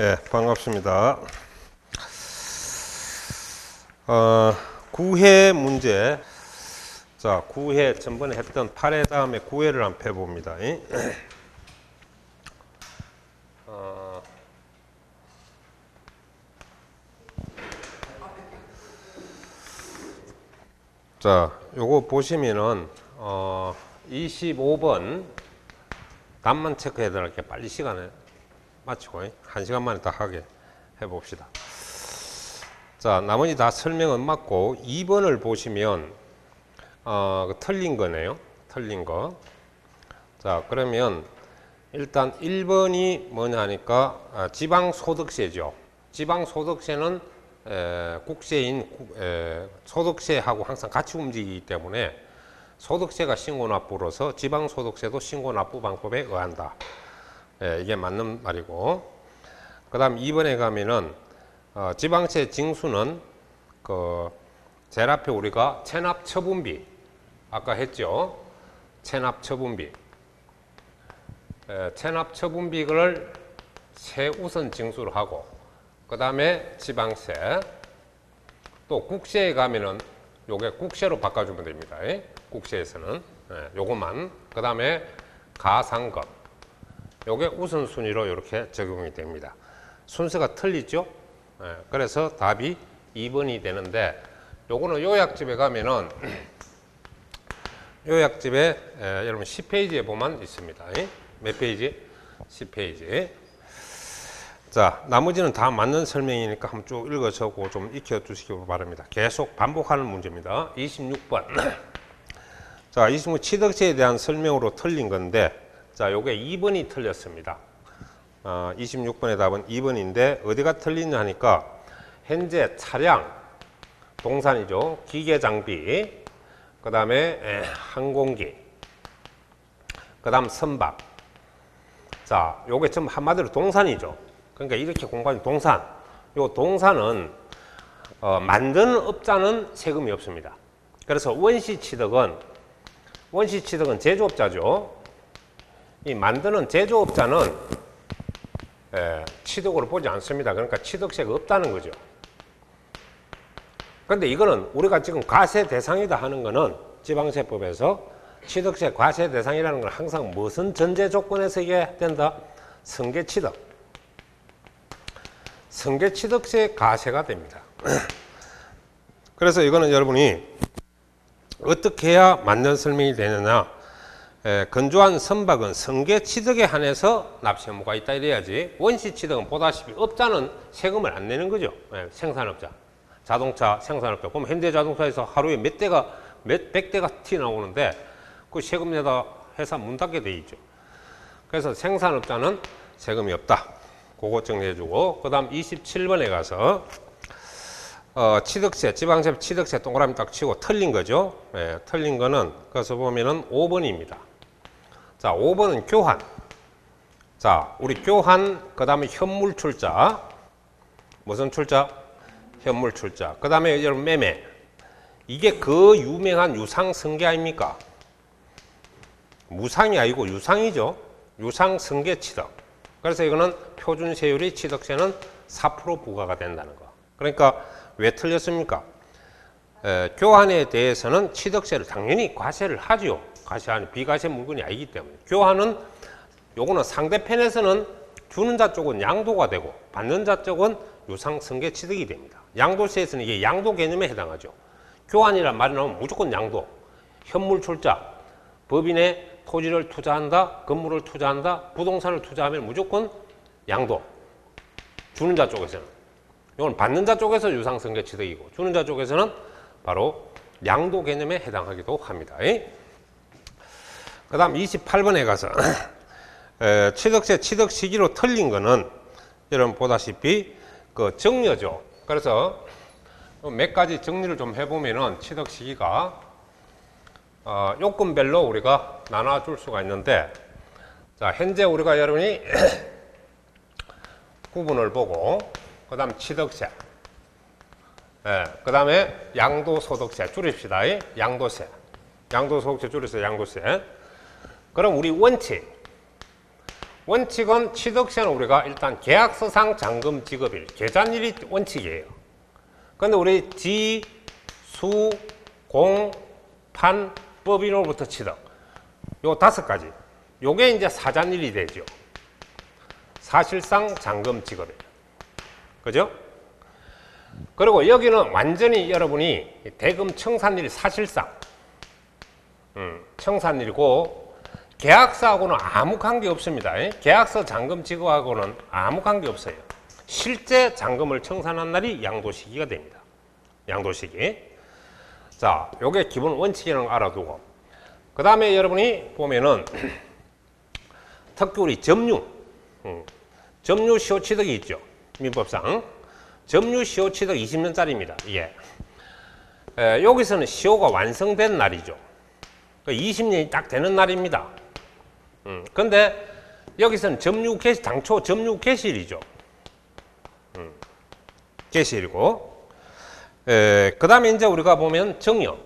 네, 반갑습니다. 구해 문제. 자, 구해 전번에 했던 8회 다음에 9회를 한번 펴봅니다. 자, 요거 보시면은 25번 답만 체크해야 되니까 빨리 시간을 마치고 1시간 만에 다 하게 해봅시다. 자, 나머지 다 설명은 맞고 2번을 보시면 틀린 거네요. 틀린 거. 자, 그러면 일단 1번이 뭐냐 하니까 지방소득세죠. 지방소득세는 국세인 소득세하고 항상 같이 움직이기 때문에 소득세가 신고납부로서 지방소득세도 신고납부 방법에 의한다. 이게 맞는 말이고, 그 다음 2번에 가면은 지방세 징수는 제일 앞에 우리가 체납처분비 아까 했죠. 체납처분비 체납처분비를 세우선 징수를 하고, 그 다음에 지방세, 또 국세에 가면은 요게 국세로 바꿔주면 됩니다. 국세에서는 요것만, 그 다음에 가상금, 요게 우선순위로 이렇게 적용이 됩니다. 순서가 틀리죠. 그래서 답이 2번이 되는데, 요거는 요약집에 가면은 요약집에 여러분 10페이지에 보면 있습니다. 몇 페이지? 10페이지. 자, 나머지는 다 맞는 설명이니까 한번 쭉 읽어주고 좀 익혀주시기 바랍니다. 계속 반복하는 문제입니다. 26번. 자, 26번 취득세에 대한 설명으로 틀린 건데, 자, 요게 2번이 틀렸습니다. 26번의 답은 2번인데, 어디가 틀리냐 하니까, 현재 차량, 동산이죠. 기계장비, 그 다음에 항공기, 그 다음 선박. 자, 요게 전부 한마디로 동산이죠. 그러니까 이렇게 공부하는 동산. 요 동산은 만드는 업자는 세금이 없습니다. 그래서 원시취득은 제조업자죠. 이 만드는 제조업자는 취득으로 보지 않습니다. 그러니까 취득세가 없다는 거죠. 그런데 이거는 우리가 지금 과세 대상이다 하는 거는 지방세법에서 취득세 과세 대상이라는 건 항상 무슨 전제 조건에서 이게 된다? 승계취득. 승계취득세 과세가 됩니다. 그래서 이거는 여러분이 어떻게 해야 맞는 설명이 되느냐? 건조한 선박은 승계취득에 한해서 납세 의무가 있다 이래야지, 원시취득은 보다시피 업자는 세금을 안 내는 거죠. 생산업자. 자동차 생산업자. 그럼 현대자동차에서 하루에 몇백 대가 튀어나오는데 그 세금 내다 회사 문 닫게 돼 있죠. 그래서 생산업자는 세금이 없다. 그거 정리해주고, 그 다음 27번에 가서 취득세, 지방세 취득세 동그라미 딱 치고 틀린 거죠. 틀린 거는 그래서 보면은 5번입니다. 자, 5번은 교환. 자, 우리 교환, 그 다음에 현물 출자. 무슨 출자? 현물 출자. 그 다음에 여러분 매매. 이게 그 유명한 유상승계 아닙니까? 무상이 아니고 유상이죠. 유상승계취득. 그래서 이거는 표준세율이 취득세는 4% 부과가 된다는 거. 그러니까 왜 틀렸습니까? 교환에 대해서는 취득세를 당연히 과세를 하죠. 과세하는 비과세 물건이 아니기 때문에. 교환은 요거는 상대편에서는 주는 자 쪽은 양도가 되고 받는 자 쪽은 유상승계 취득이 됩니다. 양도세에서는 이게 양도 개념에 해당하죠. 교환이란 말이 나오면 무조건 양도. 현물 출자. 법인의 토지를 투자한다, 건물을 투자한다, 부동산을 투자하면 무조건 양도. 주는 자 쪽에서는. 이건 받는 자 쪽에서 유상승계 취득이고, 주는 자 쪽에서는 바로 양도 개념에 해당하기도 합니다. 그 다음 28번에 가서 취득세 취득 시기로 틀린 거는 여러분 보다시피 그 정려죠. 그래서 몇 가지 정리를 좀 해보면은 취득 시기가 요건별로 우리가 나눠줄 수가 있는데, 자, 현재 우리가 여러분이 구분을 보고, 그 다음 취득세, 그 다음에 양도소득세 줄입시다. 양도세. 양도소득세 줄여서 양도세. 그럼 우리 원칙. 원칙은 취득세는 우리가 일단 계약서상 잔금 지급일, 계산일이 원칙이에요. 근데 우리 지, 수, 공, 판, 법인으로부터 취득. 요 5가지. 요게 이제 사잔일이 되죠. 사실상 잔금 지급이에요. 그죠? 그리고 여기는 완전히 여러분이 대금 청산일 사실상 청산일이고 계약서하고는 아무 관계 없습니다. 계약서 잔금 지급하고는 아무 관계 없어요. 실제 잔금을 청산한 날이 양도시기가 됩니다. 양도시기. 자, 요게 기본 원칙이라는 거 알아두고 그 다음에 여러분이 보면은 특히 우리 점유 시효취득이 있죠. 민법상 점유 시효취득 20년짜리입니다. 이게 여기서는 시효가 완성된 날이죠. 20년이 딱 되는 날입니다. 근데 여기서는 당초 점유 개시일이죠. 개시일이고 그 다음에 이제 우리가 보면 정려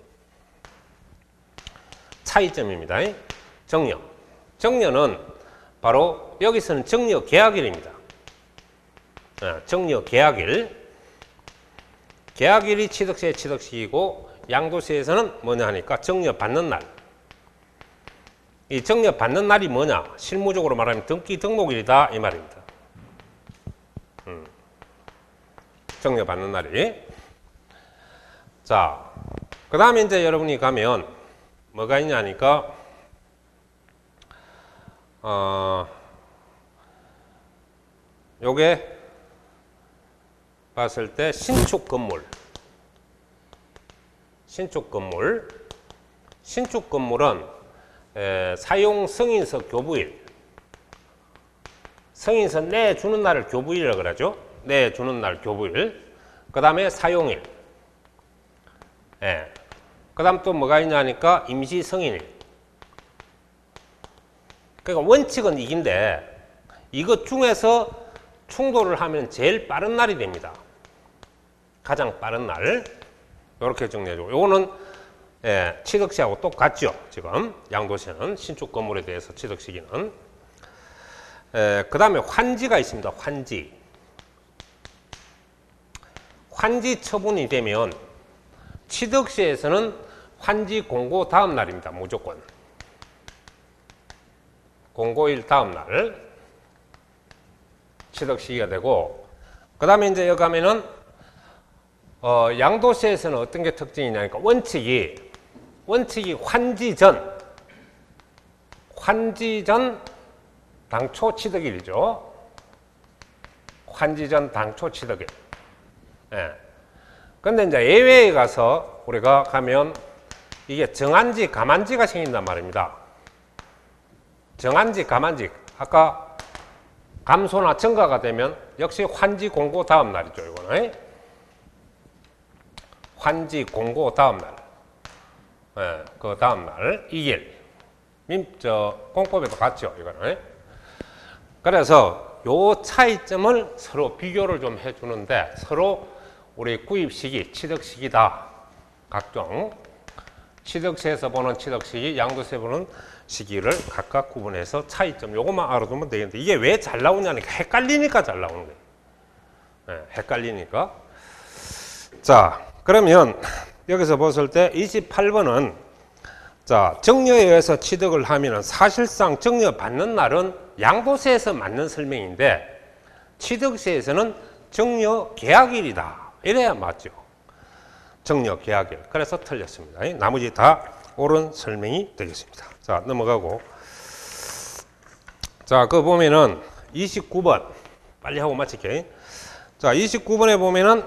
차이점입니다. 정려는 바로 여기서는 정려 계약일입니다. 정려 계약일. 계약일이 취득세 취득시기고 양도세에서는 뭐냐 하니까 정려 받는 날. 이 정려 받는 날이 뭐냐? 실무적으로 말하면 등기 등록일이다 이 말입니다. 정려 받는 날이. 자, 그 다음에 이제 여러분이 가면 뭐가 있냐 하니까 요게 봤을 때 신축 건물은 사용 승인서 교부일, 승인서 내주는 날을 교부일이라고 그러죠. 내주는 날 교부일. 그 다음에 사용일. 그 다음 또 뭐가 있냐 하니까 임시 승인일. 그러니까 원칙은 이긴데 이것 중에서 충돌을 하면 제일 빠른 날이 됩니다. 가장 빠른 날. 이렇게 정리해주고 요거는 취득세하고 똑같죠. 지금 양도세는 신축 건물에 대해서 취득시기는. 그 다음에 환지가 있습니다. 환지 처분이 되면 취득세에서는 환지 공고 다음 날입니다. 무조건. 공고일 다음 날 취득시기가 되고 그 다음에 이제 여기 가면은 양도세에서는 어떤 게 특징이냐니까 원칙이 환지 전 당초 취득일이죠. 환지 전 당초 취득일. 근데 이제 예외에 가서 우리가 가면 이게 정한지 감한지가 생긴단 말입니다. 정한지 감한지 아까 감소나 증가가 되면 역시 환지 공고 다음 날이죠. 이거는 환지 공고 다음 날. 그 다음 날 2일. 공법에도 같죠. 이거는. 그래서 요 차이점을 서로 비교를 좀 해주는데 서로 우리 구입 시기, 취득 시기다. 각종 취득세에서 보는 취득 시기, 양도세 보는 시기를 각각 구분해서 차이점 요것만 알아두면 되겠는데 이게 왜 잘 나오냐니까 헷갈리니까 잘 나오는 거예요. 헷갈리니까. 자, 그러면 여기서 봤을 때 28번은 자, 정려에 의해서 취득을 하면은 사실상 정려 받는 날은 양도세에서 맞는 설명인데 취득세에서는 정려 계약일이다. 이래야 맞죠. 정려 계약일. 그래서 틀렸습니다. 나머지 다 옳은 설명이 되겠습니다. 자, 넘어가고. 자, 그거 보면은 29번. 빨리 하고 마칠게. 자, 29번에 보면은,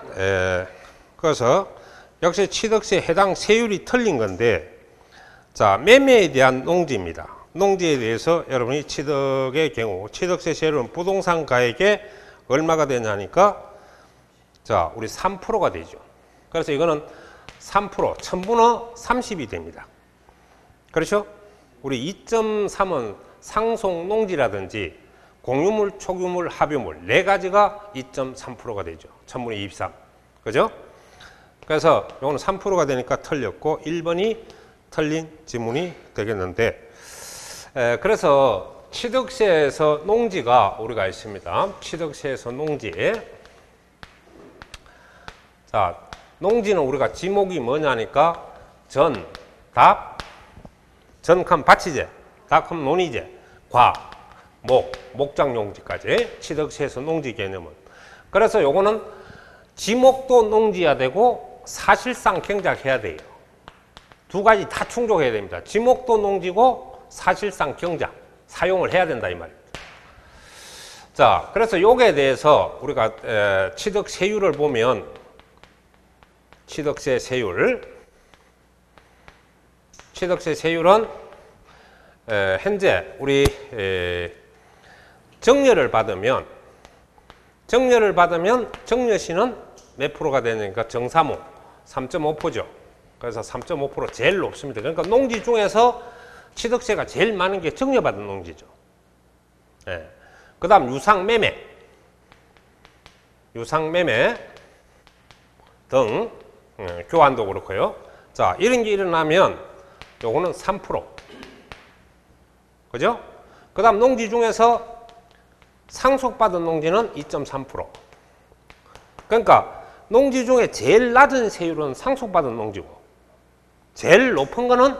그래서 역시 취득세 해당 세율이 틀린 건데, 자, 매매에 대한 농지입니다. 농지에 대해서 여러분이 취득의 경우, 취득세 세율은 부동산 가액에 얼마가 되냐니까, 자, 우리 3%가 되죠. 그래서 이거는 3%, 1000분의 30이 됩니다. 그렇죠? 우리 2.3은 상속 농지라든지 공유물, 초유물, 합유물 4가지가 2.3%가 되죠. 1000분의 23. 그죠? 그래서 이거는 3%가 되니까 틀렸고 1번이 틀린 지문이 되겠는데 그래서 취득세에서 농지가 우리가 있습니다. 취득세에서 농지. 자, 농지는 우리가 지목이 뭐냐니까 전, 답, 전컴 받치제, 답컴 논의제, 과, 목, 목장용지까지 취득세에서 농지 개념은. 그래서 요거는 지목도 농지해야 되고 사실상 경작해야 돼요. 두 가지 다 충족해야 됩니다. 지목도 농지고 사실상 경작, 사용을 해야 된다 이 말입니다. 자, 그래서 요게 대해서 우리가 취득세율을 보면 취득세 세율은 현재 우리 정려를 받으면 정려시는 몇 프로가 되니까 정사무 3.5%죠. 그래서 3.5% 제일 높습니다. 그러니까 농지 중에서 취득세가 제일 많은 게 정려받은 농지죠. 예. 그 다음 유상매매 등 교환도 그렇고요. 자, 이런 게 일어나면 요거는 3%. 그죠? 그 다음 농지 중에서 상속받은 농지는 2.3%. 그러니까 농지 중에 제일 낮은 세율은 상속받은 농지고 제일 높은 거는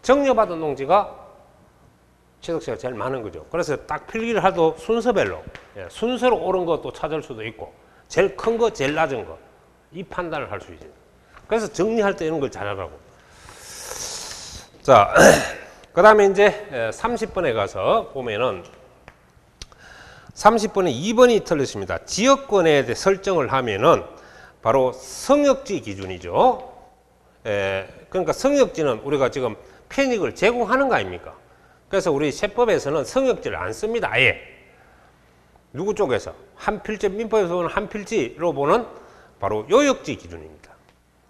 정려받은 농지가 취득세가 제일 많은 거죠. 그래서 딱 필기를 하도 순서별로 순서로 옳은 것도 찾을 수도 있고 제일 큰 거, 제일 낮은 거 이 판단을 할 수 있어요. 그래서 정리할 때 이런 걸 잘하라고. 자, 그 다음에 이제 30번에 가서 보면은 30번에 2번이 틀렸습니다. 지역권에 대해 설정을 하면은 바로 성역지 기준이죠. 그러니까 성역지는 우리가 지금 편익을 제공하는 거 아닙니까? 그래서 우리 세법에서는 성역지를 안 씁니다. 아예. 누구 쪽에서? 한필지, 민법에서 보는 한필지로 보는 바로 요역지 기준입니다.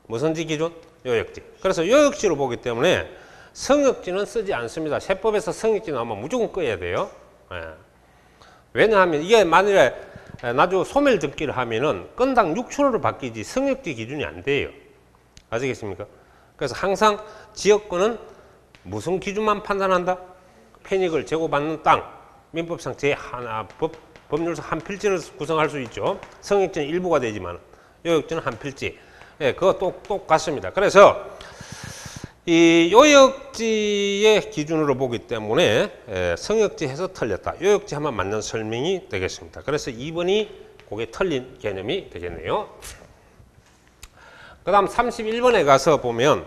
무슨 지 기준? 요역지. 그래서 요역지로 보기 때문에 성역지는 쓰지 않습니다. 세법에서 성역지 나오면 무조건 꺼야 돼요. 왜냐하면 이게 만일에 나중에 소멸 듣기를 하면은 건당 6천원으로 바뀌지 성역지 기준이 안 돼요. 아시겠습니까? 그래서 항상 지역권은 무슨 기준만 판단한다? 편익을 제공받는 땅. 민법상 제1 법률상 한 필지를 구성할 수 있죠. 성역지는 일부가 되지만 요역지는 한 필지. 예, 그거 똑같습니다. 그래서 이 요역지의 기준으로 보기 때문에 성역지 해서 틀렸다. 요역지 하면 맞는 설명이 되겠습니다. 그래서 2번이 그게 틀린 개념이 되겠네요. 그 다음 31번에 가서 보면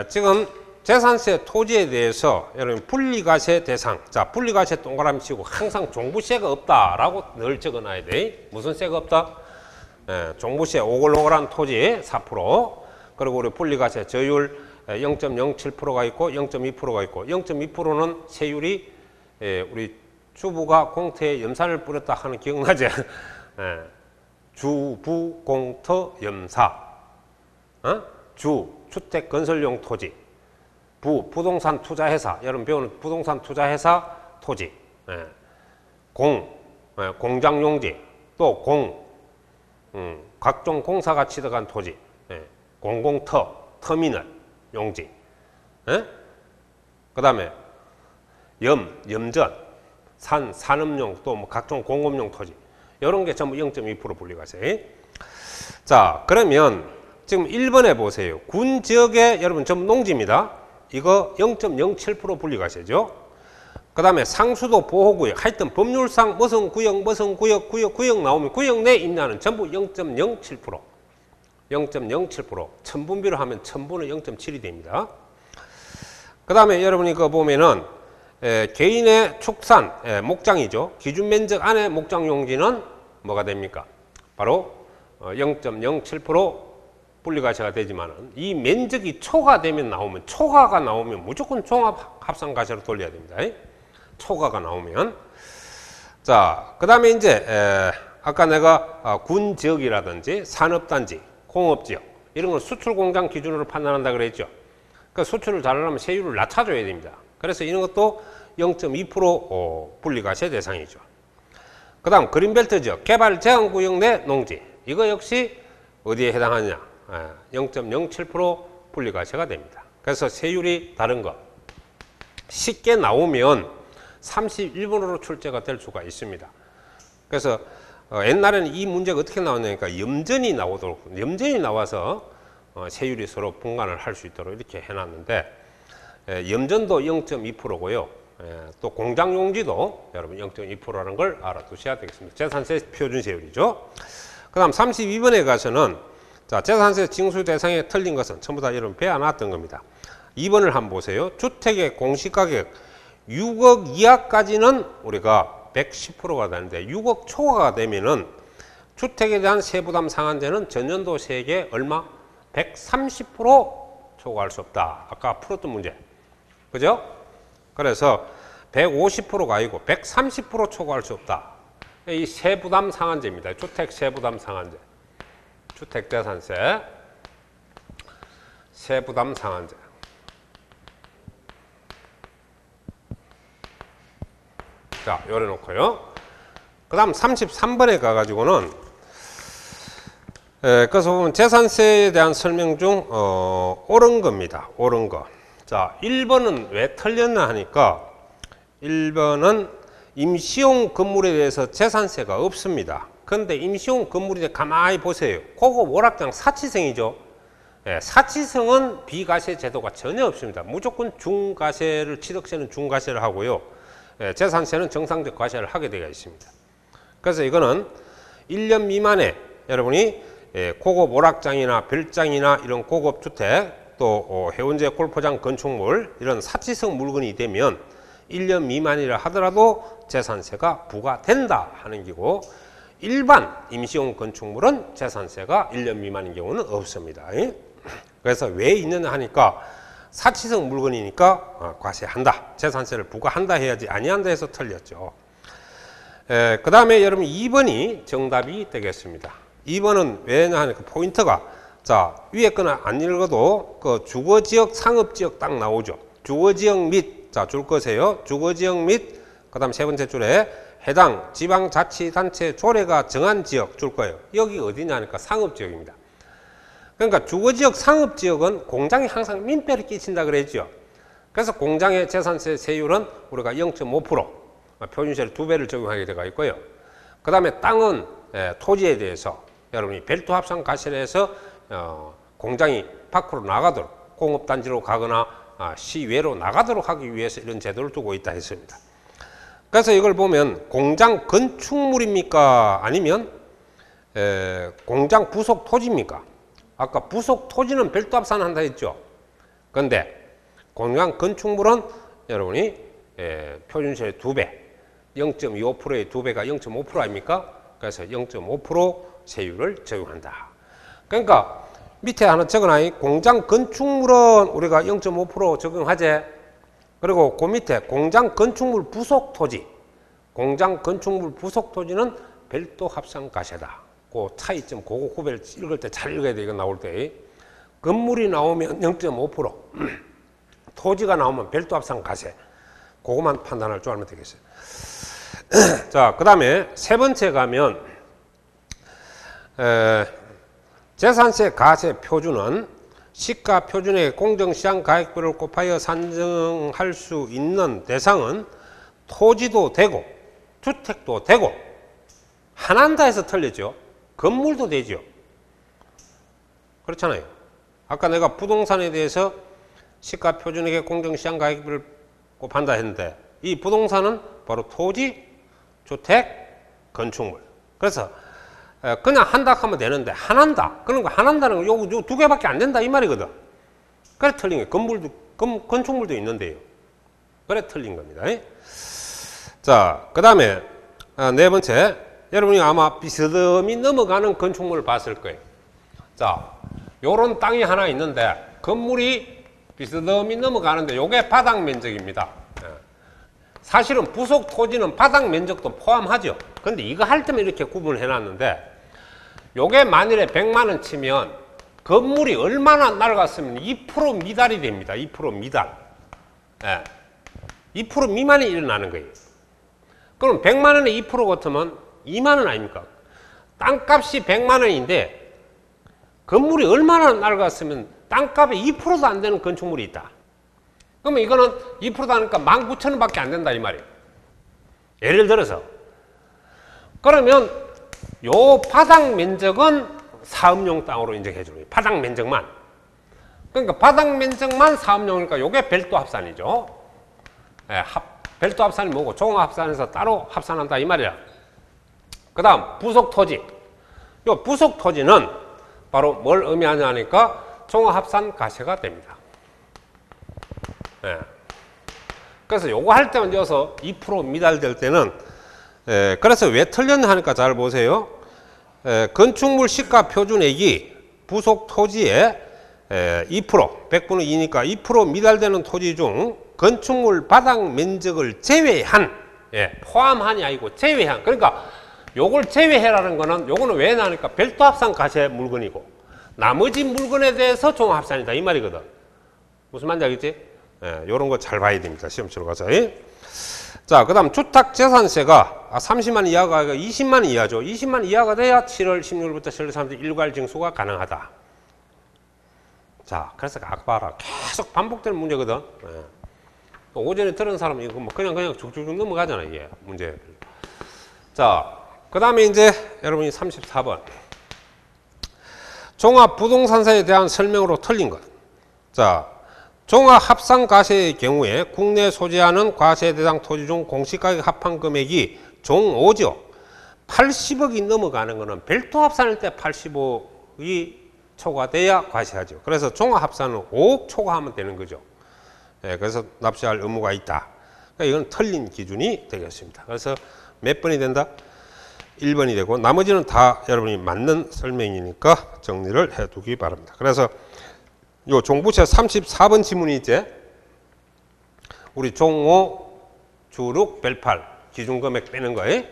지금 재산세 토지에 대해서 여러분 분리과세 대상. 자, 분리과세 동그라미 치고 항상 종부세가 없다라고 늘 적어놔야 돼. 무슨 세가 없다? 종부세 오글오글한 토지 4%. 그리고 우리 분리과세 저율 0.07%가 있고 0.2%가 있고 0.2%는 세율이 우리 주부가 공터에 염사를 뿌렸다 하는 기억나죠? 주부공터 염사. 주택 건설용 토지. 부동산 투자회사. 여러분 배우는 부동산 투자회사 토지. 공장용지. 또 각종 공사가 취득한 토지. 터미널 용지. 그 다음에 염전, 산업용 또 뭐 각종 공업용 토지. 이런 게 전부 0.2% 분리과세. 자, 그러면 지금 1번에 보세요. 군 지역에 여러분 전부 농지입니다. 이거 0.07% 분리과세죠. 그 다음에 상수도 보호구역. 하여튼 법률상 무슨 구역 나오면 구역 내 임야는 전부 0.07%. 0.07%. 천분비로 하면 천분은 0.7이 됩니다. 그 다음에 여러분이 그거 보면은 개인의 축산, 목장이죠. 기준 면적 안에 목장 용지는 뭐가 됩니까? 바로 0.07% 분리과세가 되지만은 이 면적이 초과되면 초과가 나오면 무조건 종합합산과세로 돌려야 됩니다. 초과가 나오면. 자, 그 다음에 이제 아까 내가 군 지역이라든지 산업단지, 공업지역 이런 걸 수출공장 기준으로 판단한다 그랬죠. 그러니까 수출을 잘하려면 세율을 낮춰줘야 됩니다. 그래서 이런 것도 0.2% 분리과세 대상이죠. 그 다음 그린벨트 지역, 개발 제한구역 내 농지. 이거 역시 어디에 해당하느냐? 0.07% 분리과세가 됩니다. 그래서 세율이 다른 거. 쉽게 나오면 31번으로 출제가 될 수가 있습니다. 그래서 옛날에는 이 문제가 어떻게 나왔냐니까 염전이 나와서 세율이 서로 분간을 할 수 있도록 이렇게 해놨는데, 염전도 0.2%고요. 또 공장용지도 여러분 0.2%라는 걸 알아두셔야 되겠습니다. 재산세 표준세율이죠. 그 다음 32번에 가서는 자, 재산세 징수 대상에 틀린 것은 전부 다 여러분 배워놨던 겁니다. 2번을 한번 보세요. 주택의 공시가격 6억 이하까지는 우리가 110%가 되는데 6억 초과가 되면은 주택에 대한 세부담 상한제는 전년도 세액의 얼마? 130% 초과할 수 없다. 아까 풀었던 문제. 그죠? 그래서 150%가 아니고 130% 초과할 수 없다. 이 세부담 상한제입니다. 주택 세부담 상한제. 주택재산세 세부담 상한제. 자, 요래 놓고요. 그 다음 33번에 가가지고는, 그래서 보면 재산세에 대한 설명 중, 옳은 겁니다. 옳은 거. 자, 1번은 왜 틀렸나 하니까, 1번은 임시용 건물에 대해서 재산세가 없습니다. 그런데 임시용 건물인데 가만히 보세요. 고급 오락장 사치성이죠. 사치성은 비과세 제도가 전혀 없습니다. 무조건 중과세를, 취득세는 중과세를 하고요. 재산세는 정상적 과세를 하게 되어 있습니다. 그래서 이거는 1년 미만에 여러분이 고급 오락장이나 별장이나 이런 고급 주택, 또 해운제 골프장 건축물 이런 사치성 물건이 되면 1년 미만이라 하더라도 재산세가 부과된다 하는 기고, 일반 임시용 건축물은 재산세가 1년 미만인 경우는 없습니다. 그래서 왜 있느냐 하니까 사치성 물건이니까 과세한다. 재산세를 부과한다 해야지 아니한다 해서 틀렸죠. 그 다음에 여러분 2번이 정답이 되겠습니다. 2번은 왜냐 하니까 포인트가, 자, 위에 거는 안 읽어도 그 주거지역, 상업지역 딱 나오죠. 주거지역 및, 자, 줄 거세요. 주거지역 및, 그 다음 세 번째 줄에 해당 지방자치단체 조례가 정한 지역 줄 거예요. 여기 어디냐 하니까 상업지역입니다. 그러니까 주거지역, 상업지역은 공장이 항상 민폐를 끼친다 그랬죠. 그래서 공장의 재산세 세율은 우리가 0.5%, 표준세를 2배를 적용하게 되어 있고요. 그 다음에 땅은, 토지에 대해서 여러분이 별도 합산 과세를 해서 공장이 밖으로 나가도록, 공업단지로 가거나 시외로 나가도록 하기 위해서 이런 제도를 두고 있다 했습니다. 그래서 이걸 보면 공장 건축물입니까? 아니면 공장 부속 토지입니까? 아까 부속 토지는 별도 합산한다 했죠. 그런데 공장 건축물은 여러분이 표준세의 2배, 0.25%의 2배가 0.5% 아닙니까? 그래서 0.5% 세율을 적용한다. 그러니까 밑에 하나 적어놔. 공장 건축물은 우리가 0.5% 적용하지. 그리고 그 밑에 공장 건축물 부속 토지, 공장 건축물 부속 토지는 별도 합산 과세다. 그 차이점, 그거 구별 읽을 때 잘 읽어야 돼. 이거 나올 때. 건물이 나오면 0.5%, 토지가 나오면 별도 합산 과세. 그것만 판단할 줄 알면 되겠어요. 자, 그 다음에 세 번째 가면, 재산세 과세 표준은 시가 표준의 공정시장 가액비를 곱하여 산정할 수 있는 대상은 토지도 되고 주택도 되고, 하나한다 해서 틀렸죠. 건물도 되죠. 그렇잖아요. 아까 내가 부동산에 대해서 시가 표준액의 공정시장 가액비를 곱한다 했는데, 이 부동산은 바로 토지, 주택, 건축물. 그래서 그냥 한다 하면 되는데 하나한다. 그러니까 하나한다는 건 요 두 개밖에 안 된다 이 말이거든. 그래 틀린 거예요. 건물도, 건축물도 있는데요. 그래 틀린 겁니다. 자, 그 다음에 네 번째, 여러분이 아마 비스듬히 넘어가는 건축물을 봤을 거예요. 자, 요런 땅이 하나 있는데 건물이 비스듬히 넘어가는데 요게 바닥 면적입니다. 사실은 부속 토지는 바닥 면적도 포함하죠. 근데 이거 할 때만 이렇게 구분을 해놨는데, 요게 만일에 100만 원 치면 건물이 얼마나 낡았으면 2% 미달이 됩니다. 2% 미달. 2% 미만이 일어나는 거예요. 그럼 100만 원에 2% 같으면 2만 원 아닙니까? 땅값이 100만 원인데 건물이 얼마나 낡았으면 땅값의 2%도 안 되는 건축물이 있다. 그러면 이거는 2%도 하니까 19,000원 밖에 안 된다 이 말이에요. 예를 들어서 그러면 요 바닥 면적은 사업용 땅으로 인정해 주는 거예요. 바닥 면적만. 그러니까 바닥 면적만 사업용이니까 요게 별도 합산이죠. 예, 별도 합산이 뭐고 종합 합산해서 따로 합산한다 이 말이야. 그 다음 부속 토지. 요 부속 토지는 바로 뭘 의미하냐니까 종합 합산 가세가 됩니다. 예. 그래서 요거 할 때만 이어서 2% 미달될 때는 그래서 왜 틀렸냐 하니까 잘 보세요. 건축물 시가 표준액이 부속 토지의 2%, 100분의 2니까 2% 미달되는 토지 중 건축물 바닥 면적을 제외한, 포함한이 아니고 제외한. 그러니까 요걸 제외해라는 거는 요거는 왜 나니까 별도 합산 가세 물건이고 나머지 물건에 대해서 종합 합산이다 이 말이거든. 무슨 말인지 알겠지? 요런 거 잘 봐야 됩니다. 시험 치러 가서. 자, 그 다음 주택재산세가 30만 이하가 아니라 20만 이하죠. 20만 이하가 돼야 7월 16일부터 7월 30일 일괄 징수가 가능하다. 자, 그래서 아까 봐라. 계속 반복되는 문제거든. 또 오전에 들은 사람은 이거 뭐 그냥 쭉쭉 넘어가잖아, 이게. 문제. 자, 그 다음에 이제 여러분이 34번. 종합부동산세에 대한 설명으로 틀린 것. 자, 종합합산과세의 경우에 국내 소재하는 과세 대상 토지 중 공시가격 합한 금액이 종 5조 80억이 넘어가는 것은 별도 합산일 때 80억이 초과돼야 과세하죠. 그래서 종합합산은 5억 초과하면 되는 거죠. 그래서 납세할 의무가 있다. 그러니까 이건 틀린 기준이 되겠습니다. 그래서 몇 번이 된다? 1번이 되고 나머지는 다 여러분이 맞는 설명이니까 정리를 해두기 바랍니다. 그래서 요 종부채 34번 지문이 있지. 우리 종5 주6 별8 기준금액 빼는 거예요.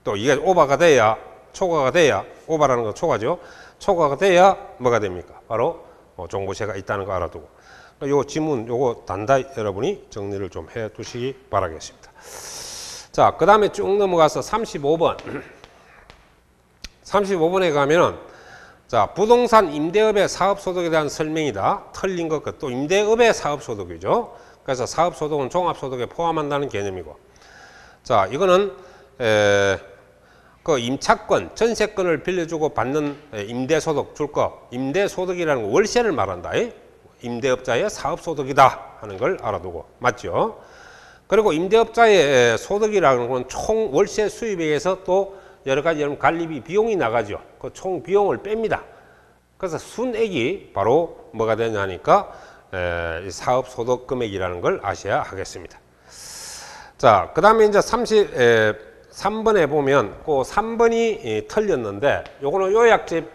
또 이게 오버가 돼야 초과가 돼야 오버라는 건 초과죠. 초과가 돼야 뭐가 됩니까? 바로 종부채가 있다는 거 알아두고 요 지문 요거 단단히 여러분이 정리를 좀 해 두시기 바라겠습니다. 자, 그 다음에 쭉 넘어가서 35번 35번에 가면은 자, 부동산 임대업의 사업소득에 대한 설명이다. 틀린 것, 또 임대업의 사업소득이죠. 그래서 사업소득은 종합소득에 포함한다는 개념이고. 자, 이거는, 그 임차권, 전세권을 빌려주고 받는 임대소득 줄 거, 임대소득이라는 거 월세를 말한다. 임대업자의 사업소득이다 하는 걸 알아두고. 맞죠? 그리고 임대업자의 소득이라는 건 총 월세 수입에 의해서 또 여러 가지 관리비 비용이 나가죠. 그 총 비용을 뺍니다. 그래서 순액이 바로 뭐가 되냐니까 사업소득 금액이라는 걸 아셔야 하겠습니다. 자, 그 다음에 이제 3번에 보면 그 3번이 틀렸는데 요거는 요약집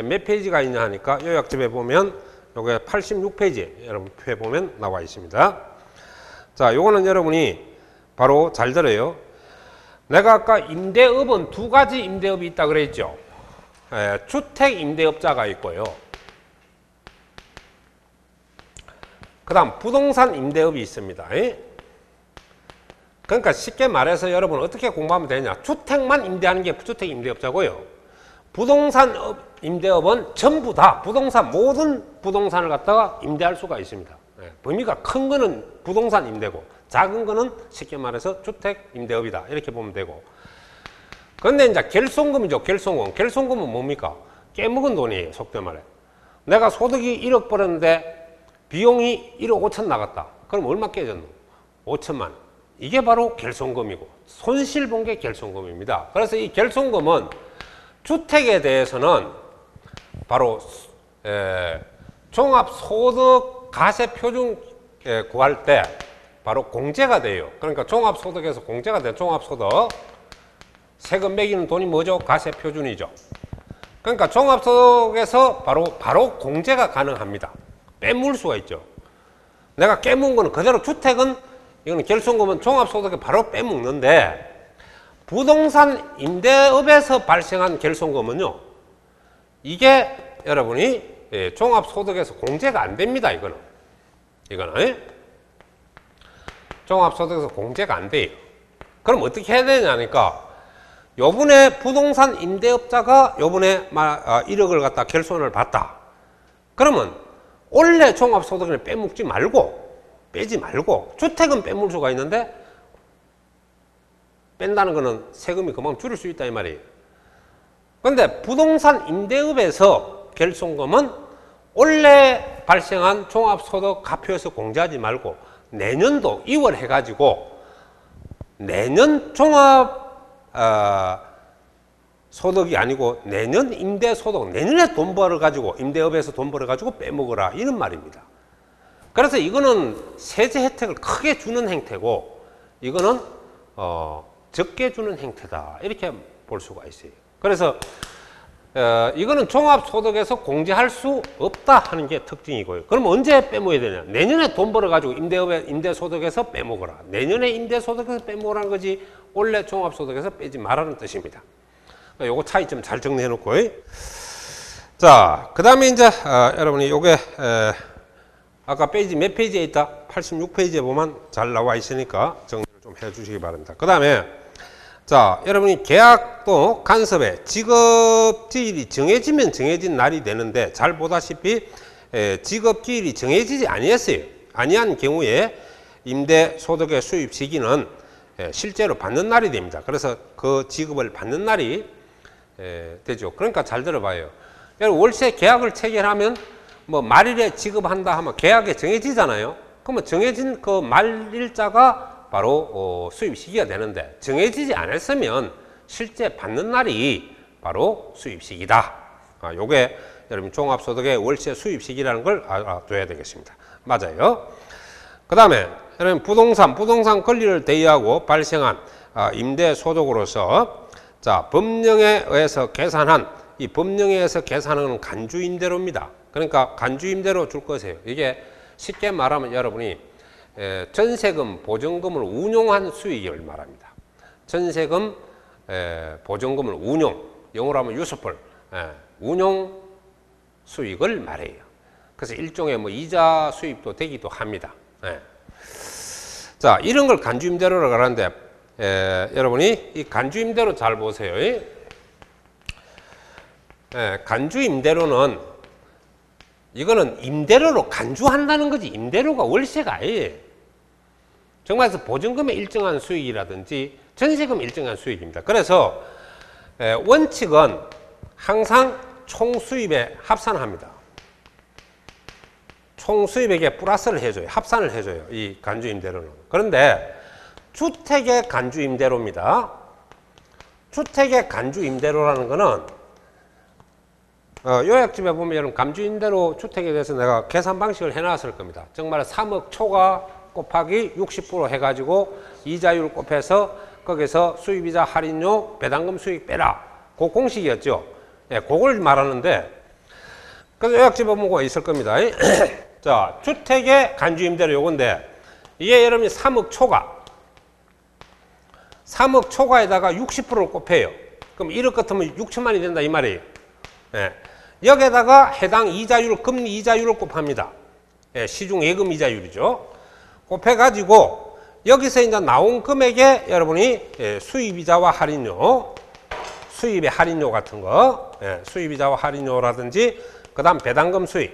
몇 페이지가 있냐 하니까 요약집에 보면 요게 86페이지 여러분 표에 보면 나와 있습니다. 자, 요거는 여러분이 바로 잘 들어요. 내가 아까 임대업은 두 가지 임대업이 있다 그랬죠. 주택 임대업자가 있고요. 그 다음 부동산 임대업이 있습니다. 그러니까 쉽게 말해서 여러분 어떻게 공부하면 되냐. 주택만 임대하는 게 주택 임대업자고요. 부동산 임대업은 전부 다 부동산 모든 부동산을 갖다가 임대할 수가 있습니다. 범위가 큰 거는 부동산 임대고 작은 거는 쉽게 말해서 주택 임대업이다. 이렇게 보면 되고. 그런데 이제 결손금이죠. 결손금. 결손금은 뭡니까? 깨먹은 돈이에요. 속된 말에. 내가 소득이 1억 벌었는데 비용이 1억 5천 나갔다. 그럼 얼마 깨졌노? 5천만. 이게 바로 결손금이고 손실 본 게 결손금입니다. 그래서 이 결손금은 주택에 대해서는 바로 종합소득 가세표준 구할 때 바로 공제가 돼요. 그러니까 종합소득에서 공제가 돼요. 종합소득 세금 매기는 돈이 뭐죠? 가세표준이죠. 그러니까 종합소득에서 바로 공제가 가능합니다. 빼물 수가 있죠. 내가 깨문 거는 그대로 주택은 이거는 결손금은 종합소득에 바로 빼먹는데 부동산 임대업에서 발생한 결손금은요. 이게 여러분이 종합소득에서 공제가 안 됩니다. 이거는 종합소득에서 공제가 안 돼요. 그럼 어떻게 해야 되냐니까 요번에 부동산 임대업자가 요번에 1억을 갖다 결손을 받다. 그러면 원래 종합소득을 빼지 말고 주택은 빼물 수가 있는데 뺀다는 거는 세금이 금방 줄일 수 있다 이 말이에요. 그런데 부동산 임대업에서 결손금은 원래 발생한 종합소득 가표에서 공제하지 말고 내년도 2월 해가지고 내년 종합 소득이 아니고 내년 임대소득, 내년에 돈 벌어가지고 임대업에서 돈 벌어가지고 빼먹어라 이런 말입니다. 그래서 이거는 세제 혜택을 크게 주는 행태고 이거는 적게 주는 행태다 이렇게 볼 수가 있어요. 그래서 이거는 종합소득에서 공제할 수 없다 하는 게 특징이고요. 그럼 언제 빼먹어야 되냐? 내년에 돈 벌어가지고 임대소득에서 빼먹어라. 내년에 임대소득에서 빼먹으라는 거지 원래 종합소득에서 빼지 말라는 뜻입니다. 요거 차이점 잘 정리해 놓고. 자, 그 다음에 이제 여러분이 요게 아까 페이지 몇 페이지에 있다? 86페이지에 보면 잘 나와 있으니까 정리를 좀 해 주시기 바랍니다. 그 다음에 자, 여러분이 계약도 간섭에 직업기일이 정해지면 정해진 날이 되는데 잘 보다시피 직업기일이 정해지지 아니했어요. 아니한 경우에 임대소득의 수입 시기는 실제로 받는 날이 됩니다. 그래서 그 지급을 받는 날이 되죠. 그러니까 잘 들어봐요. 여러분 월세 계약을 체결하면 뭐 말일에 지급한다 하면 계약에 정해지잖아요. 그러면 정해진 그 말일자가 바로 수입 시기가 되는데 정해지지 않았으면 실제 받는 날이 바로 수입 시기다. 요게 여러분 종합소득의 월세 수입 시기라는 걸 알아둬야 되겠습니다. 맞아요. 그 다음에 여러분 부동산 권리를 대의하고 발생한 임대소득으로서 자, 법령에 의해서 계산한 이 법령에 의해서 계산하는 간주임대료입니다. 그러니까 간주임대료 줄 것이에요. 이게 쉽게 말하면 여러분이 전세금, 보증금을 운용한 수익을 말합니다. 전세금, 보증금을 운용, 영어로 하면 useful, 운용 수익을 말해요. 그래서 일종의 뭐 이자 수입도 되기도 합니다. 자, 이런 걸 간주임대료라고 하는데 여러분이 이 간주임대료 잘 보세요. 간주임대료는 이거는 임대료로 간주한다는 거지 임대료가 월세가 아니에요. 정말에서 보증금의 일정한 수익이라든지 전세금 일정한 수익입니다. 그래서 원칙은 항상 총수입에 합산합니다. 총수입에게 플러스를 해줘요. 합산을 해줘요. 이 간주임대료는. 그런데 주택의 간주임대료입니다. 주택의 간주임대료라는 거는 요약집에 보면 여러분 간주임대료 주택에 대해서 내가 계산 방식을 해놨을 겁니다. 정말 3억 초과 곱하기 60% 해가지고 이자율 곱해서 거기서 수입이자 할인료 배당금 수익 빼라. 그 공식이었죠. 예, 그걸 말하는데 그래서 요약집에 보면 있을 겁니다. 자, 주택의 간주임대료 요건데 이게 여러분이 3억 초과에다가 60%를 곱해요. 그럼 1억 같으면 6천만이 된다 이 말이에요. 예. 여기에다가 해당 이자율, 금리 이자율을 곱합니다. 예, 시중 예금 이자율이죠. 곱해가지고 여기서 이제 나온 금액에 여러분이 수입이자와 할인료, 수입의 할인료 같은 거, 수입이자와 할인료라든지 그 다음 배당금 수입,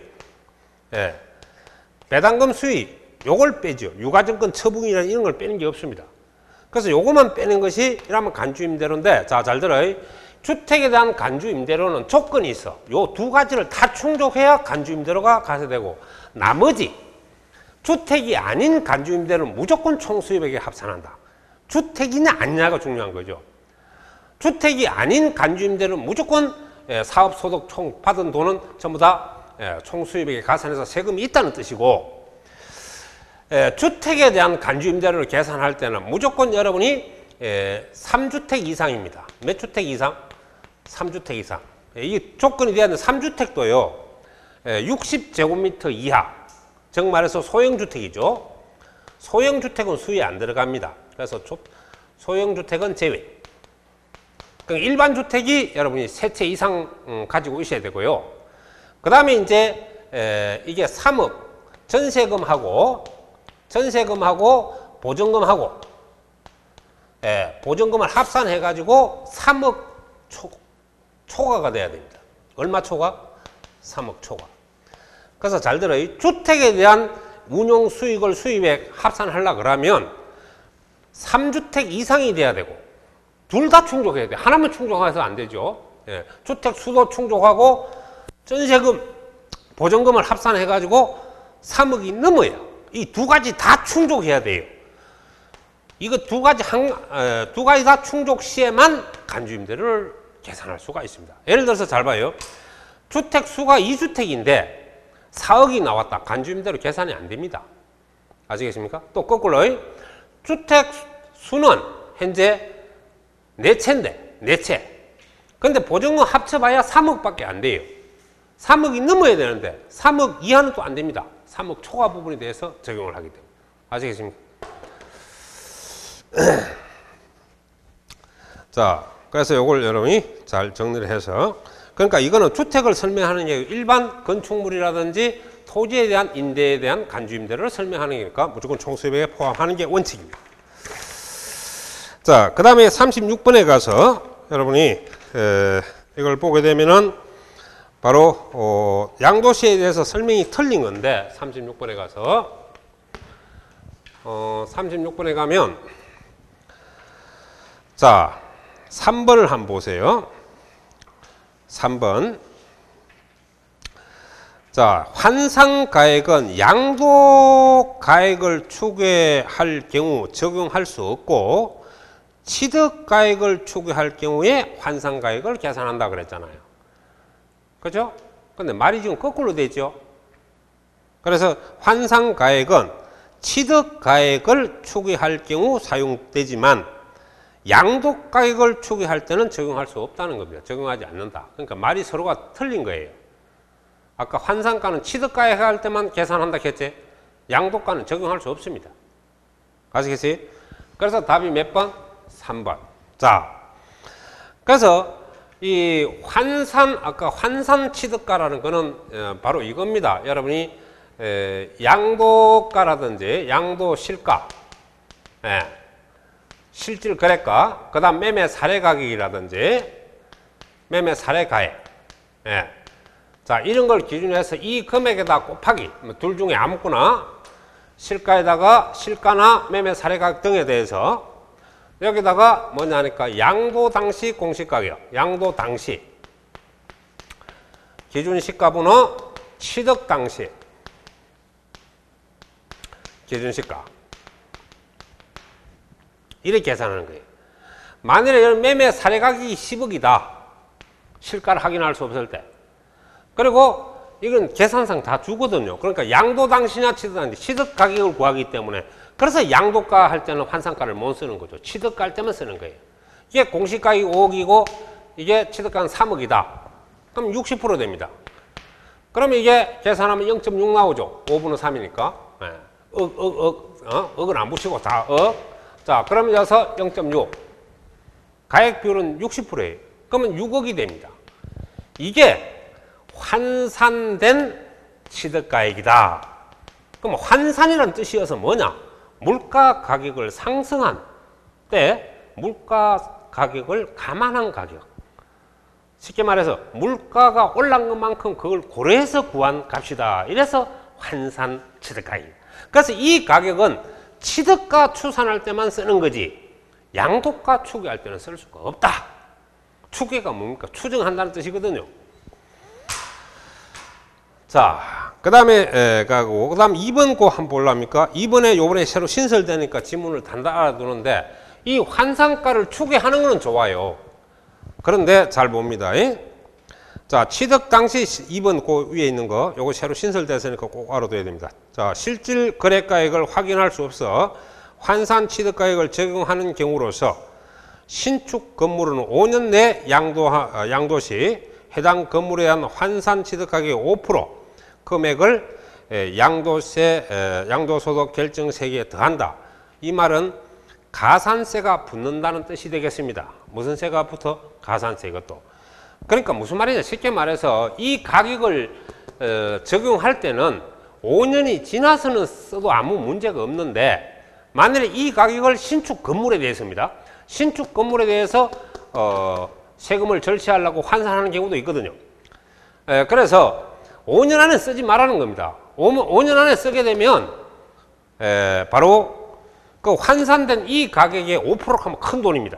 배당금 수입 요걸 빼죠. 유가증권 처분이나 이런 걸 빼는 게 없습니다. 그래서 요것만 빼는 것이 이러면 간주임대로인데 자, 잘 들어요. 주택에 대한 간주임대료는 조건이 있어. 요 두 가지를 다 충족해야 간주임대료가 가세되고 나머지 주택이 아닌 간주임대료는 무조건 총수입액에 합산한다. 주택이냐 아니냐가 중요한 거죠. 주택이 아닌 간주임대료는 무조건 사업소득 총 받은 돈은 전부 다 총수입액에 가산해서 세금이 있다는 뜻이고 주택에 대한 간주임대료를 계산할 때는 무조건 여러분이 3주택 이상입니다. 몇 주택 이상? 3주택 이상. 이 조건이 되었는데 3주택도요. 60제곱미터 이하. 즉 말해서 소형주택이죠. 소형주택은 수에 안 들어갑니다. 그래서 소형주택은 제외. 그러니까 일반 주택이 여러분이 3채 이상 가지고 있어야 되고요. 그 다음에 이제 이게 3억 전세금하고 보증금하고 보증금을 합산해 가지고 3억 초과가 돼야 됩니다. 얼마 초과? 3억 초과. 그래서 잘 들어요. 주택에 대한 운용 수익을 수입액 합산하려고 그러면 3주택 이상이 돼야 되고 둘 다 충족해야 돼. 하나만 충족해서 안 되죠. 예. 주택 수도 충족하고 전세금, 보증금을 합산해가지고 3억이 넘어요. 이 두 가지 다 충족해야 돼요. 이거 두 가지 다 충족 시에만 간주임대를 계산할 수가 있습니다. 예를 들어서 잘 봐요. 주택 수가 2주택인데 4억이 나왔다. 간주임대로 계산이 안 됩니다. 아시겠습니까? 또 거꾸로 주택 수는 현재 4채인데 4채. 근데 보증금 합쳐봐야 3억밖에 안 돼요. 3억이 넘어야 되는데 3억 이하는 또 안 됩니다. 3억 초과 부분에 대해서 적용을 하기 때문에. 아시겠습니까? 자, 그래서 이걸 여러분이 잘 정리를 해서, 그러니까 이거는 주택을 설명하는 게 일반 건축물이라든지 토지에 대한 임대에 대한 간주임대를 설명하는 거니까 무조건 총수입에 포함하는 게 원칙입니다. 자, 그 다음에 36번에 가서 여러분이 이걸 보게 되면은 바로 양도시에 대해서 설명이 틀린 건데, 36번에 가서 36번에 가면 자 3번을 한번 보세요. 3번. 자, 환상가액은 양도가액을 추계할 경우 적용할 수 없고 취득가액을 추계할 경우에 환상가액을 계산한다 그랬잖아요. 그죠? 근데 말이 지금 거꾸로 되죠. 그래서 환상가액은 취득가액을 추계할 경우 사용되지만 양도가액을 추계할 때는 적용할 수 없다는 겁니다. 적용하지 않는다. 그러니까 말이 서로가 틀린 거예요. 아까 환상가는 취득가액 할 때만 계산한다 했지, 양도가는 적용할 수 없습니다. 아시겠어요? 그래서 답이 몇 번? 3번. 자, 그래서 이 아까 환산 취득가라는 거는 바로 이겁니다. 여러분이 양도가라든지 양도실가, 실질 거래가, 그 다음 매매 사례 가격이라든지 매매 사례 가액, 자, 이런 걸 기준으로 해서 이 금액에다 곱하기, 둘 중에 아무거나 실가에다가 실가나 매매 사례 가격 등에 대해서 여기다가 뭐냐 하니까 양도 당시 공시가격, 양도 당시 기준 시가분호 취득 당시 기준 시가, 이렇게 계산하는 거예요. 만일에 매매 사례 가격이 10억이다. 실가를 확인할 수 없을 때. 그리고 이건 계산상 다 주거든요. 그러니까 양도 당시나 취득 당시, 취득 가격을 구하기 때문에, 그래서 양도가 할 때는 환산가를 못 쓰는 거죠. 취득가 할 때만 쓰는 거예요. 이게 공시가격이 5억이고 이게 취득가는 3억이다. 그럼 60% 됩니다. 그러면 이게 계산하면 0.6 나오죠. 5분의 3이니까. 억은 안 붙이고 다 억. 자, 그러면 여기서 0.6. 가액 비율은 60%예요. 그러면 6억이 됩니다. 이게 환산된 취득가액이다. 그럼 환산이라는 뜻이어서 뭐냐? 물가 가격을 상승한 때 물가 가격을 감안한 가격. 쉽게 말해서 물가가 올란 것만큼 그걸 고려해서 구한 값이다. 이래서 환산 취득가액. 그래서 이 가격은 취득가 추산할 때만 쓰는 거지 양도가 추계할 때는 쓸 수가 없다. 추계가 뭡니까? 추정한다는 뜻이거든요. 자, 그 다음에 가고, 그 다음 2번 거 한번 볼랍니까? 2번에 요번에 새로 신설되니까 지문을 단단 알아두는데, 이 환산가를 추계하는 건 좋아요. 그런데 잘 봅니다. 자, 취득 당시 2번 그 위에 있는 거, 요거 새로 신설됐으니까 꼭 알아둬야 됩니다. 자, 실질 거래가액을 확인할 수 없어 환산 취득가액을 적용하는 경우로서 신축 건물은 5년 내 양도 시 해당 건물에 대한 환산 취득가격의 5% 금액을 양도소득 결정세액에 더한다. 이 말은 가산세가 붙는다는 뜻이 되겠습니다. 무슨 세가 붙어? 가산세. 이것도. 그러니까 무슨 말이냐? 쉽게 말해서 이 가격을 적용할 때는 5년이 지나서는 써도 아무 문제가 없는데, 만일에 이 가격을 신축 건물에 대해서입니다. 신축 건물에 대해서 세금을 절취하려고 환산하는 경우도 있거든요. 그래서 5년 안에 쓰지 말라는 겁니다. 5년 안에 쓰게 되면 바로 그 환산된 이 가격의 5%가 큰 돈입니다.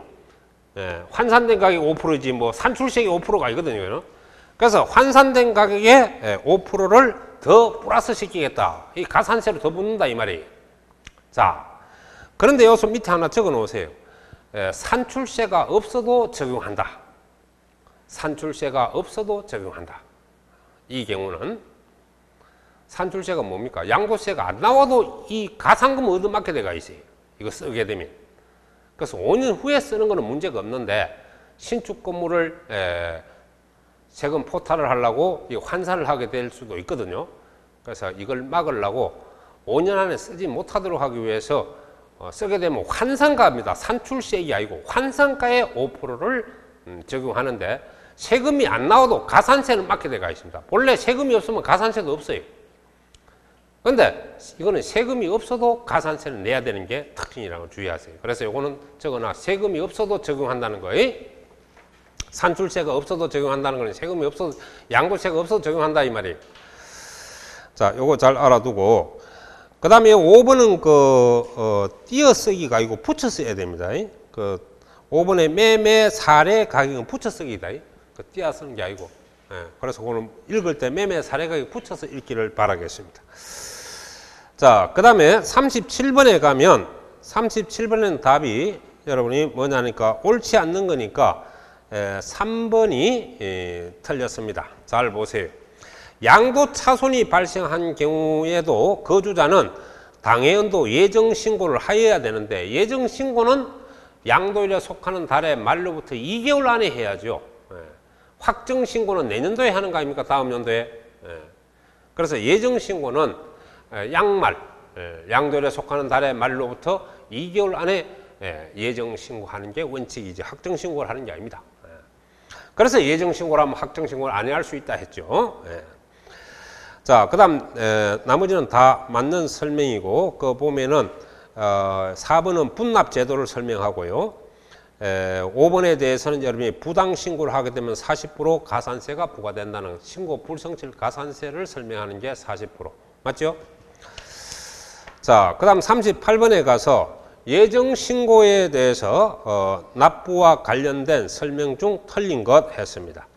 환산된 가격이 5%지 뭐 산출세액이 5%가 아니거든요. 그래서 환산된 가격에 5%를 더 플러스 시키겠다. 이 가산세를 더 붙는다 이 말이에요. 자, 그런데 여기서 밑에 하나 적어 놓으세요. 산출세가 없어도 적용한다. 산출세가 없어도 적용한다. 이 경우는 산출세가 뭡니까? 양도세가 안 나와도 이 가산금 얻어맞게 돼가 있어요. 이거 쓰게 되면. 그래서 5년 후에 쓰는 거는 문제가 없는데 신축 건물을 세금 포탈을 하려고 환산을 하게 될 수도 있거든요. 그래서 이걸 막으려고 5년 안에 쓰지 못하도록 하기 위해서 쓰게 되면 환산가입니다. 산출세액이 아니고 환산가의 5%를 적용하는데 세금이 안 나와도 가산세는 맞게 돼가 있습니다. 본래 세금이 없으면 가산세도 없어요. 그런데 이거는 세금이 없어도 가산세를 내야 되는 게 특징이라고 주의하세요. 그래서 이거는 적어놔. 세금이 없어도 적용한다는 거예요. 산출세가 없어도 적용한다는 거는 세금이 없어도 양도세가 없어도 적용한다 이 말이에요. 자, 요거 잘 알아두고 그 다음에 5번은 띄어쓰기가 아니고 붙여 써야 됩니다. 5번의 매매 사례 가격은 붙여 쓰기다. 띄어 쓰는 게 아니고. 그래서 그거는 읽을 때 매매 사례 가격 붙여서 읽기를 바라겠습니다. 자, 그 다음에 37번에 가면 37번에는 답이 여러분이 뭐냐니까 옳지 않는 거니까 3번이 틀렸습니다. 잘 보세요. 양도 차손이 발생한 경우에도 거주자는 당해연도 예정신고를 하여야 되는데 예정신고는 양도일에 속하는 달의 말로부터 2개월 안에 해야죠. 확정신고는 내년도에 하는 거 아닙니까? 다음 연도에. 그래서 예정신고는 양말, 양도일에 속하는 달의 말로부터 2개월 안에 예정신고하는 게 원칙이지 확정신고를 하는 게 아닙니다. 그래서 예정신고를 하면 확정신고를 안 할 수 있다 했죠. 자, 그 다음 나머지는 다 맞는 설명이고 그 보면은 4번은 분납제도를 설명하고요. 5번에 대해서는 여러분이 부당신고를 하게 되면 40% 가산세가 부과된다는 신고 불성실 가산세를 설명하는 게 40%. 맞죠? 자, 그 다음 38번에 가서 예정신고에 대해서 납부와 관련된 설명 중 틀린 것 했습니다.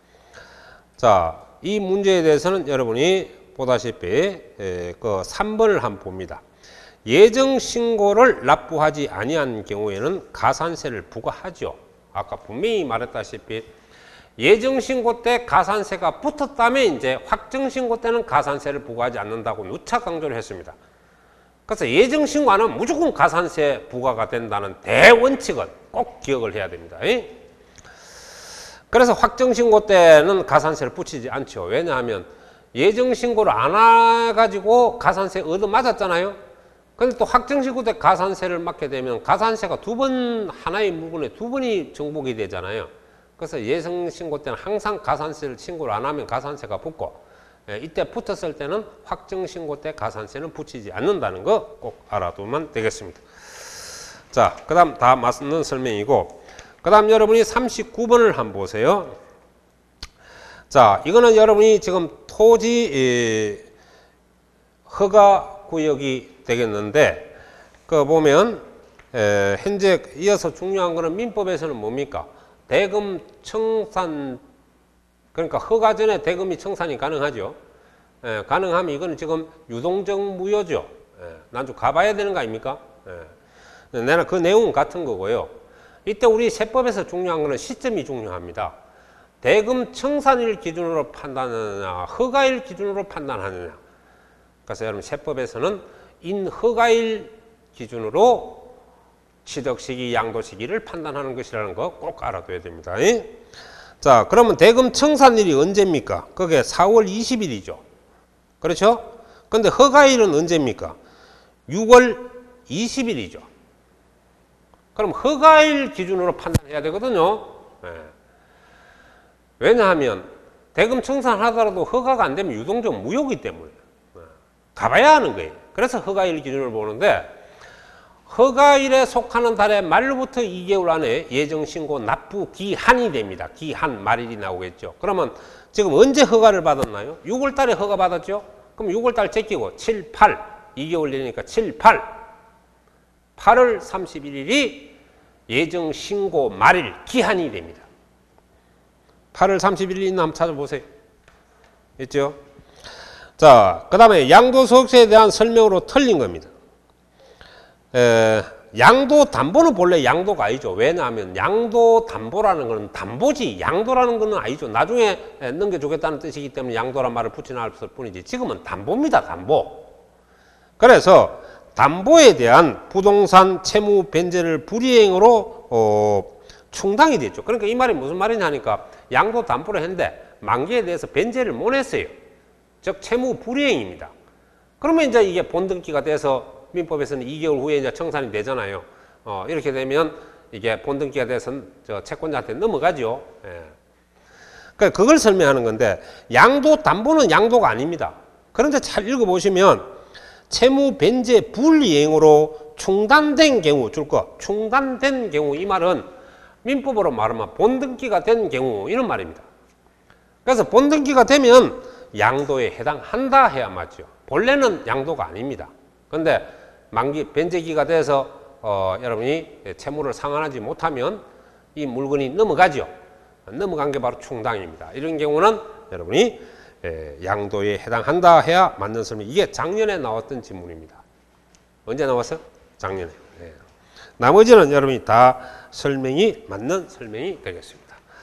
자, 이 문제에 대해서는 여러분이 보다시피 그 3번을 한번 봅니다. 예정신고를 납부하지 아니한 경우에는 가산세를 부과하죠. 아까 분명히 말했다시피 예정신고 때 가산세가 붙었다면 이제 확정신고 때는 가산세를 부과하지 않는다고 누차 강조를 했습니다. 그래서 예정신고 안 하면 무조건 가산세 부과가 된다는 대원칙은 꼭 기억을 해야 됩니다. 그래서 확정신고 때는 가산세를 붙이지 않죠. 왜냐하면 예정신고를 안 해가지고 가산세 얻어맞았잖아요. 근데 또 확정신고 때 가산세를 맞게 되면 가산세가 두 번, 하나의 물건에 두 번이 정복이 되잖아요. 그래서 예정신고 때는 항상 가산세를 신고를 안 하면 가산세가 붙고, 이때 붙었을 때는 확정신고 때 가산세는 붙이지 않는다는 거 꼭 알아두면 되겠습니다. 자, 그 다음 다 맞는 설명이고, 그 다음 여러분이 39번을 한번 보세요. 자, 이거는 여러분이 지금 토지 허가 구역이 되겠는데, 그 보면 현재 이어서 중요한 거는 민법에서는 뭡니까? 대금 청산, 그러니까 허가 전에 대금이 청산이 가능하죠. 가능하면 이거는 지금 유동적 무효죠. 난좀 가봐야 되는 거 아닙니까? 내가 그 내용은 같은 거고요. 이때 우리 세법에서 중요한 거는 시점이 중요합니다. 대금 청산일 기준으로 판단하느냐, 허가일 기준으로 판단하느냐. 그래서 여러분 세법에서는 인허가일 기준으로 취득 시기, 양도 시기를 판단하는 것이라는 거 꼭 알아둬야 됩니다. 자, 그러면 대금 청산일이 언제입니까? 그게 4월 20일이죠. 그렇죠? 근데 허가일은 언제입니까? 6월 20일이죠. 그럼 허가일 기준으로 판단해야 되거든요. 왜냐하면 대금 청산하더라도 허가가 안 되면 유동적 무효이기 때문에 가봐야 하는 거예요. 그래서 허가일 기준을 보는데 허가일에 속하는 달의 말로부터 2개월 안에 예정신고 납부 기한이 됩니다. 기한 말일이 나오겠죠. 그러면 지금 언제 허가를 받았나요? 6월 달에 허가 받았죠? 그럼 6월 달 제끼고 7, 8, 2개월 되니까 7, 8, 8월 31일이 예정 신고 말일 기한이 됩니다. 8월 30일 있나 한번 찾아보세요. 있죠? 자, 그 다음에 양도소득세에 대한 설명으로 틀린 겁니다. 양도담보는 본래 양도가 아니죠. 왜냐하면 양도담보라는 것은 담보지 양도라는 것은 아니죠. 나중에 넘겨주겠다는 뜻이기 때문에 양도란 말을 붙여놨을 뿐이지 지금은 담보입니다. 담보. 그래서 담보에 대한 부동산 채무 변제를 불이행으로 충당이 됐죠. 그러니까 이 말이 무슨 말이냐 하니까 양도담보를 했는데 만기에 대해서 변제를 못 했어요. 즉 채무 불이행입니다. 그러면 이제 이게 본등기가 돼서 민법에서는 2개월 후에 이제 청산이 되잖아요. 이렇게 되면 이게 본등기가 돼서 저 채권자한테 넘어가죠. 예. 그러니까 그걸 설명하는 건데 양도담보는 양도가 아닙니다. 그런데 잘 읽어보시면 채무 변제 불이행으로 중단된 경우 줄 거 중단된 경우 이 말은 민법으로 말하면 본등기가 된 경우 이런 말입니다. 그래서 본등기가 되면 양도에 해당한다 해야 맞죠. 본래는 양도가 아닙니다. 그런데 만기 변제기가 돼서 여러분이 채무를 상환하지 못하면 이 물건이 넘어가죠. 넘어간 게 바로 충당입니다. 이런 경우는 여러분이 양도에 해당한다 해야 맞는 설명. 이게 작년에 나왔던 질문입니다. 언제 나왔어요? 작년에. 나머지는 여러분이 다 설명이 맞는 설명이 되겠습니다.